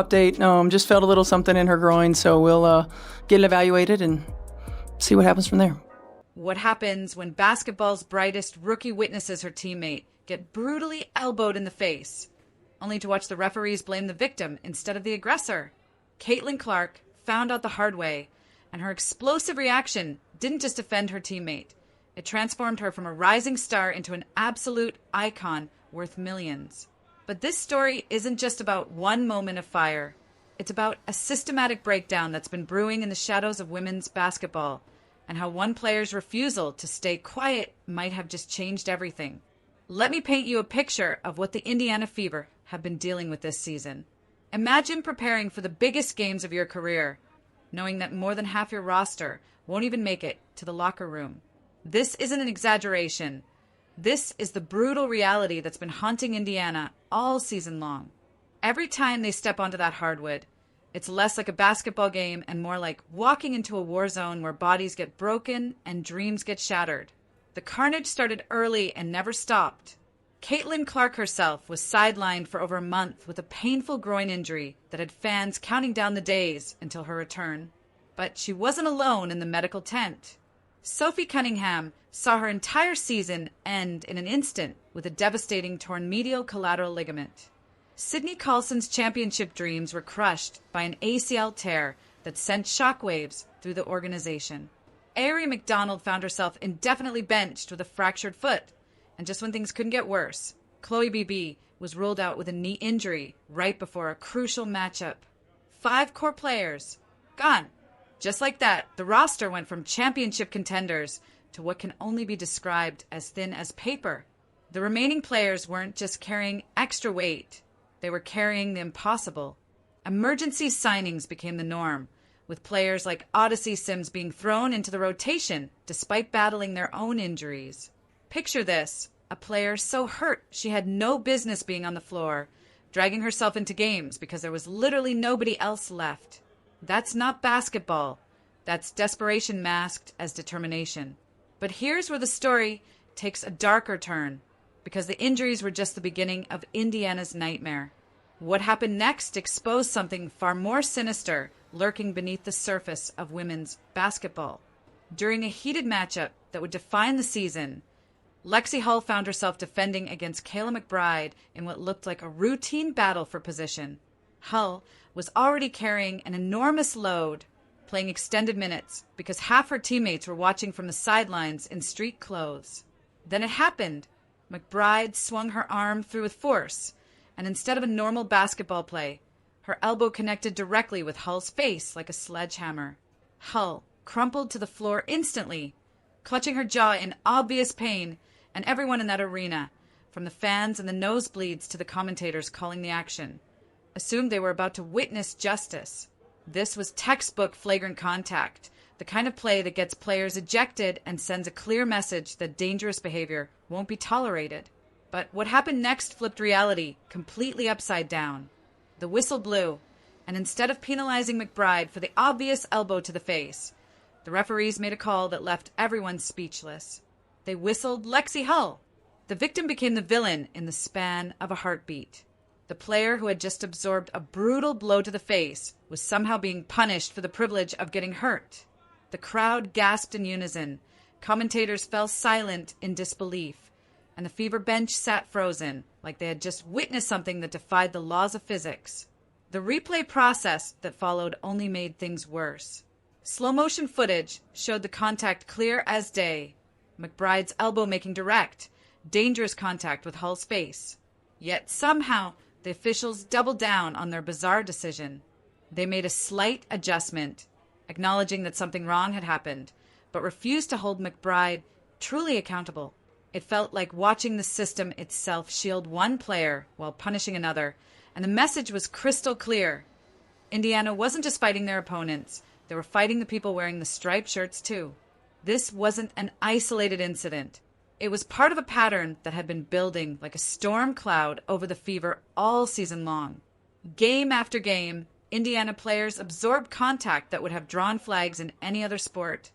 Update, just felt a little something in her groin, so we'll get it evaluated and see what happens from there. What happens when basketball's brightest rookie witnesses her teammate get brutally elbowed in the face, only to watch the referees blame the victim instead of the aggressor? Caitlin Clark found out the hard way, and her explosive reaction didn't just offend her teammate. It transformed her from a rising star into an absolute icon worth millions. But this story isn't just about one moment of fire. It's about a systematic breakdown that's been brewing in the shadows of women's basketball, and how one player's refusal to stay quiet might have just changed everything. Let me paint you a picture of what the Indiana Fever have been dealing with this season. Imagine preparing for the biggest games of your career, knowing that more than half your roster won't even make it to the locker room. This isn't an exaggeration. This is the brutal reality that's been haunting Indiana all season long. Every time they step onto that hardwood, it's less like a basketball game and more like walking into a war zone where bodies get broken and dreams get shattered. The carnage started early and never stopped. Caitlin Clark herself was sidelined for over a month with a painful groin injury that had fans counting down the days until her return. But she wasn't alone in the medical tent. Sophie Cunningham saw her entire season end in an instant with a devastating torn medial collateral ligament. Sydney Carlson's championship dreams were crushed by an ACL tear that sent shockwaves through the organization. Ari McDonald found herself indefinitely benched with a fractured foot, and just when things couldn't get worse, Chloe Beebe was ruled out with a knee injury right before a crucial matchup. 5 core players gone. Just like that, the roster went from championship contenders to what can only be described as thin as paper. The remaining players weren't just carrying extra weight, they were carrying the impossible. Emergency signings became the norm, with players like Odyssey Sims being thrown into the rotation despite battling their own injuries. Picture this, a player so hurt she had no business being on the floor, dragging herself into games because there was literally nobody else left. That's not basketball. That's desperation masked as determination. But here's where the story takes a darker turn, because the injuries were just the beginning of Indiana's nightmare. What happened next exposed something far more sinister lurking beneath the surface of women's basketball. During a heated matchup that would define the season, Lexie Hull found herself defending against Kayla McBride in what looked like a routine battle for position. Hull was already carrying an enormous load, playing extended minutes because half her teammates were watching from the sidelines in street clothes. Then it happened. McBride swung her arm through with force, and instead of a normal basketball play, her elbow connected directly with Hull's face like a sledgehammer. Hull crumpled to the floor instantly, clutching her jaw in obvious pain, and everyone in that arena, from the fans and the nosebleeds to the commentators calling the action, assumed they were about to witness justice. This was textbook flagrant contact, the kind of play that gets players ejected and sends a clear message that dangerous behavior won't be tolerated. But what happened next flipped reality completely upside down. The whistle blew, and instead of penalizing McBride for the obvious elbow to the face, the referees made a call that left everyone speechless. They whistled Lexie Hull. The victim became the villain in the span of a heartbeat. The player who had just absorbed a brutal blow to the face was somehow being punished for the privilege of getting hurt. The crowd gasped in unison. Commentators fell silent in disbelief, and the Fever bench sat frozen, like they had just witnessed something that defied the laws of physics. The replay process that followed only made things worse. Slow-motion footage showed the contact clear as day. McBride's elbow making direct, dangerous contact with Hull's face. Yet somehow, the officials doubled down on their bizarre decision. They made a slight adjustment, acknowledging that something wrong had happened, but refused to hold McBride truly accountable. It felt like watching the system itself shield one player while punishing another, and the message was crystal clear. Indiana wasn't just fighting their opponents, they were fighting the people wearing the striped shirts too. This wasn't an isolated incident. It was part of a pattern that had been building like a storm cloud over the Fever all season long. Game after game, Indiana players absorbed contact that would have drawn flags in any other sport,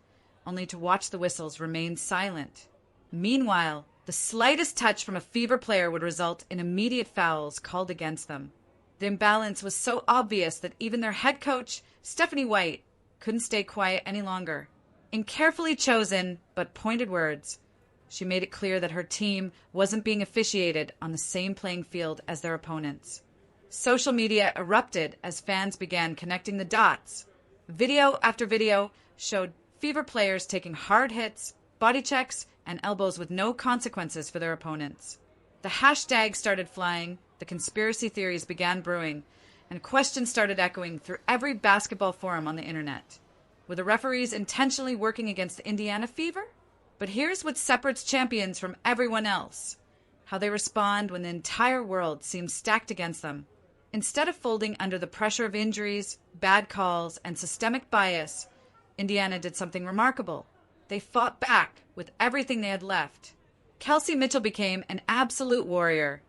only to watch the whistles remain silent. Meanwhile, the slightest touch from a Fever player would result in immediate fouls called against them. The imbalance was so obvious that even their head coach, Stephanie White, couldn't stay quiet any longer. In carefully chosen but pointed words, she made it clear that her team wasn't being officiated on the same playing field as their opponents. Social media erupted as fans began connecting the dots. Video after video showed Fever players taking hard hits, body checks, and elbows with no consequences for their opponents. The hashtag started flying, the conspiracy theories began brewing, and questions started echoing through every basketball forum on the internet. Were the referees intentionally working against the Indiana Fever? But here's what separates champions from everyone else: how they respond when the entire world seems stacked against them. Instead of folding under the pressure of injuries, bad calls, and systemic bias, Indiana did something remarkable. They fought back with everything they had left. Kelsey Mitchell became an absolute warrior,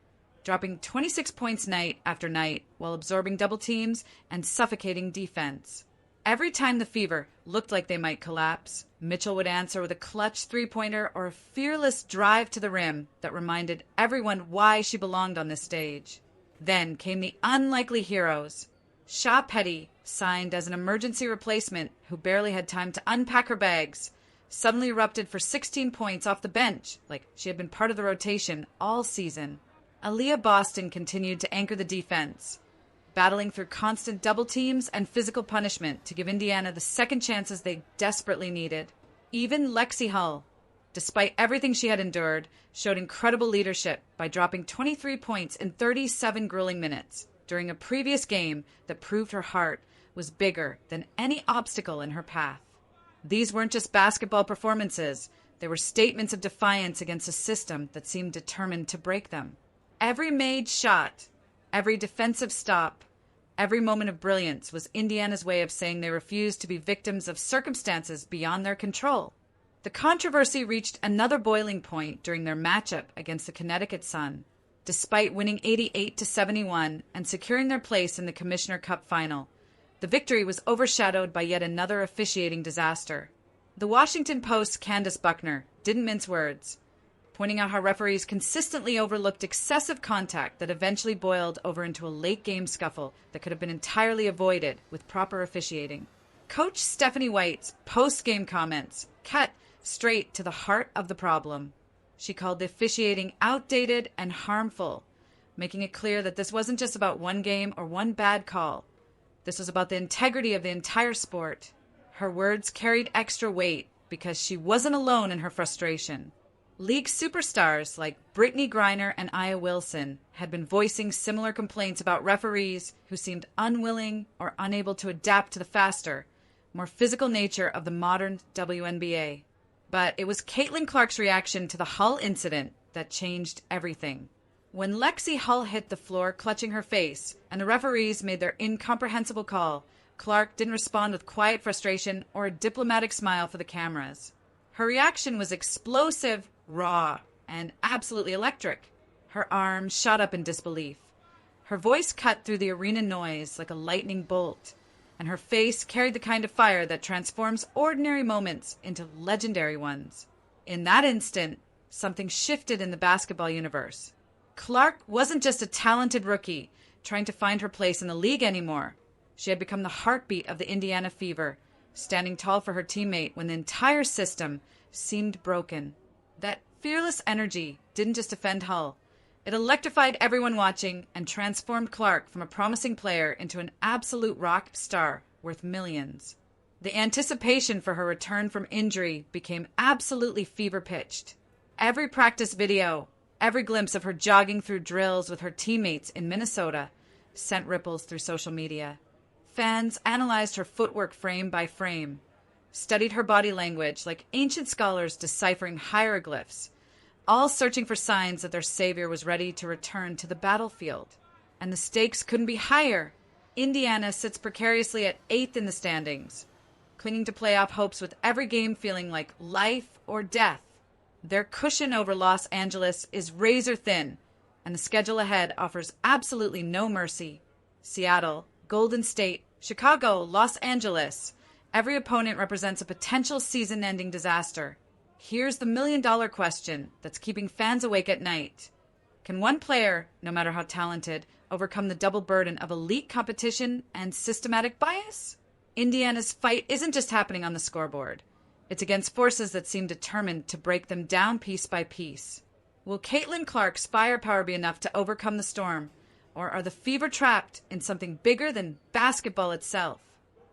dropping 26 points night after night while absorbing double teams and suffocating defense. Every time the Fever looked like they might collapse, Mitchell would answer with a clutch three-pointer or a fearless drive to the rim that reminded everyone why she belonged on this stage. Then came the unlikely heroes. Sha Petty, signed as an emergency replacement who barely had time to unpack her bags, suddenly erupted for 16 points off the bench like she had been part of the rotation all season. Aaliyah Boston continued to anchor the defense, battling through constant double teams and physical punishment to give Indiana the second chances they desperately needed. Even Lexie Hull, despite everything she had endured, showed incredible leadership by dropping 23 points in 37 grueling minutes during a previous game that proved her heart was bigger than any obstacle in her path. These weren't just basketball performances. They were statements of defiance against a system that seemed determined to break them. Every made shot, every defensive stop, every moment of brilliance was Indiana's way of saying they refused to be victims of circumstances beyond their control. The controversy reached another boiling point during their matchup against the Connecticut Sun. Despite winning 88-71 and securing their place in the Commissioner Cup final, the victory was overshadowed by yet another officiating disaster. The Washington Post's Candace Buckner didn't mince words, pointing out how referees consistently overlooked excessive contact that eventually boiled over into a late-game scuffle that could have been entirely avoided with proper officiating. Coach Stephanie White's post-game comments cut straight to the heart of the problem. She called the officiating outdated and harmful, making it clear that this wasn't just about one game or one bad call. This was about the integrity of the entire sport. Her words carried extra weight because she wasn't alone in her frustration. League superstars like Brittany Griner and Aya Wilson had been voicing similar complaints about referees who seemed unwilling or unable to adapt to the faster, more physical nature of the modern WNBA. But it was Caitlin Clark's reaction to the Hull incident that changed everything. When Lexie Hull hit the floor clutching her face and the referees made their incomprehensible call, Clark didn't respond with quiet frustration or a diplomatic smile for the cameras. Her reaction was explosive, raw, and absolutely electric. Her arms shot up in disbelief. Her voice cut through the arena noise like a lightning bolt, and her face carried the kind of fire that transforms ordinary moments into legendary ones. In that instant, something shifted in the basketball universe. Clark wasn't just a talented rookie trying to find her place in the league anymore. She had become the heartbeat of the Indiana Fever, standing tall for her teammate when the entire system seemed broken. That fearless energy didn't just offend Hull. It electrified everyone watching and transformed Clark from a promising player into an absolute rock star worth millions. The anticipation for her return from injury became absolutely fever-pitched. Every practice video, every glimpse of her jogging through drills with her teammates in Minnesota sent ripples through social media. Fans analyzed her footwork frame by frame, studied her body language like ancient scholars deciphering hieroglyphs, all searching for signs that their savior was ready to return to the battlefield. And the stakes couldn't be higher. Indiana sits precariously at 8th in the standings, clinging to playoff hopes with every game feeling like life or death. Their cushion over Los Angeles is razor thin, and the schedule ahead offers absolutely no mercy. Seattle, Golden State, Chicago, Los Angeles. Every opponent represents a potential season-ending disaster. Here's the million-dollar question that's keeping fans awake at night. Can one player, no matter how talented, Overcome the double burden of elite competition and systematic bias? Indiana's fight isn't just happening on the scoreboard. It's against forces that seem determined to break them down piece by piece. Will Caitlin Clark's firepower be enough to overcome the storm? Or are the Fever trapped in something bigger than basketball itself?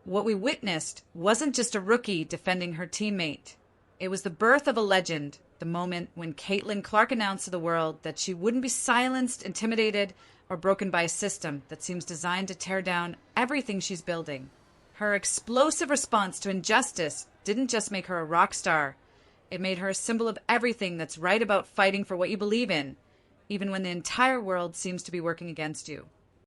What we witnessed wasn't just a rookie defending her teammate. It was the birth of a legend, the moment when Caitlin Clark announced to the world that she wouldn't be silenced, intimidated, or broken by a system that seems designed to tear down everything she's building. Her explosive response to injustice didn't just make her a rock star. It made her a symbol of everything that's right about fighting for what you believe in, even when the entire world seems to be working against you.